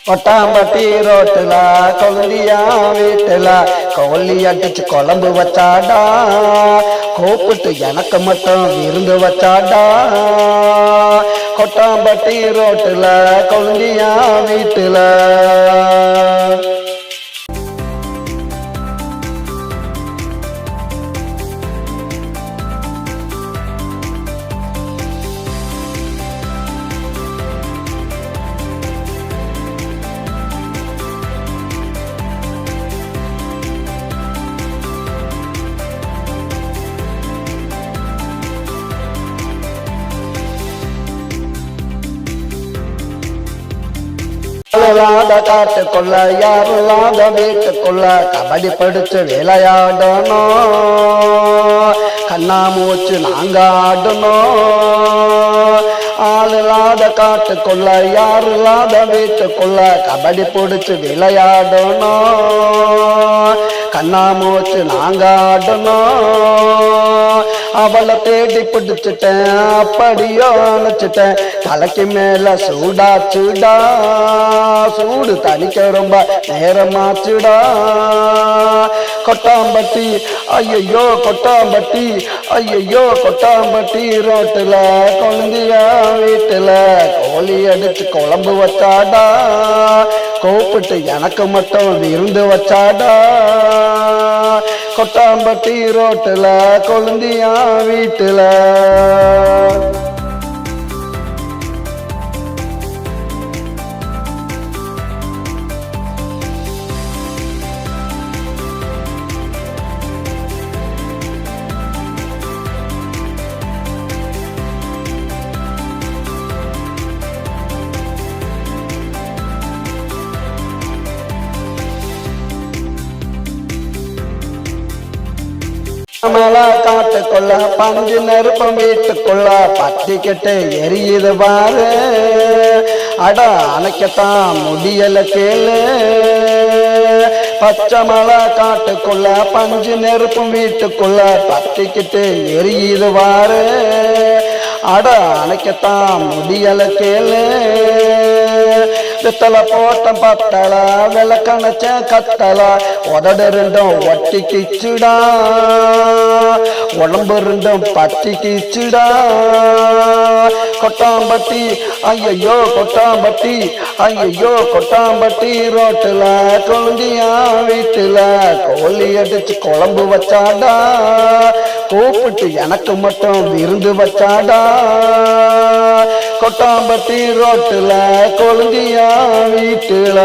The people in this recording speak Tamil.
கொட்டாம்பட்டி ரோட்டுல கொழுந்தியா வீட்டுல கோழி அடிச்சு குழம்பு வச்சாடா, கூப்பிட்டு எனக்கு மட்டும் விருந்து வச்சாடா. கொட்டாம்பட்டி ரோட்டுல கொழுந்தியா வீட்டுல காட்டுக்குள்ள யாருலாத வீட்டுக்குள்ள கபடி படிச்சு விளையாடணும், கண்ணாமூச்சு நாங்க ஆடணும். ஆளுலாத காட்டுக்குள்ள யாருலாத வீட்டுக்குள்ள கபடி பிடிச்சு விளையாடணும், கண்ணாமூச்சு நாங்க ஆடணும். அவளை தேடி பிடிச்சிட்டேன் அப்படியோ அணைச்சிட்டேன், தலைக்கு மேல சூடாச்சுடா, சூடு தனிக்க ரொம்ப நேரமாச்சுடா. கொட்டாம்பட்டி ஐயோ கொட்டாம்பட்டி ஐயோ கொட்டாம்பட்டி ரோட்டுல கொழுந்தியா வீட்டுல கோழி அடிச்சு குழம்பு வச்சாடா, கூப்பிட்டு எனக்கு மட்டும் விருந்து வச்சாடா. கொட்டாம்பட்டி ரோட்டுல கொழுந்தியா வீட்டுல மேல காட்டுக்குள்ள பஞ்சு நெருப்பம் வீட்டுக்குள்ள பத்திக்கிட்டு எரியுது பாரு, அட அணைக்கத்தான் முடியல கேளு. பச்சை மலை காட்டுக்குள்ள பஞ்சு நெருப்பம் வீட்டுக்குள்ள பத்திக்கிட்டு எரியுது பாரு, அட அணைக்கத்தான் முடியல கேளு. பித்தளை போட்டம் பத்தல விளக்கணைச்ச கத்தல உதடு ரெண்டும் ஒட்டி கிச்சுடா, உடம்பு ரெண்டும் பத்தி கிச்சுடா. கொட்டாம்பட்டி ஐயோ கொட்டாம்பட்டி ஐயோ கொட்டாம்பட்டி ரோட்டுல கொழுந்தியா வீட்டுல கோழி அடிச்சு குழம்பு வச்சாடா, கூப்பிட்டு எனக்கு மட்டும் விருந்து வச்சாடா. கொட்டாம்பட்டி ரோட்டுல கொழுந்தியா வீட்டுல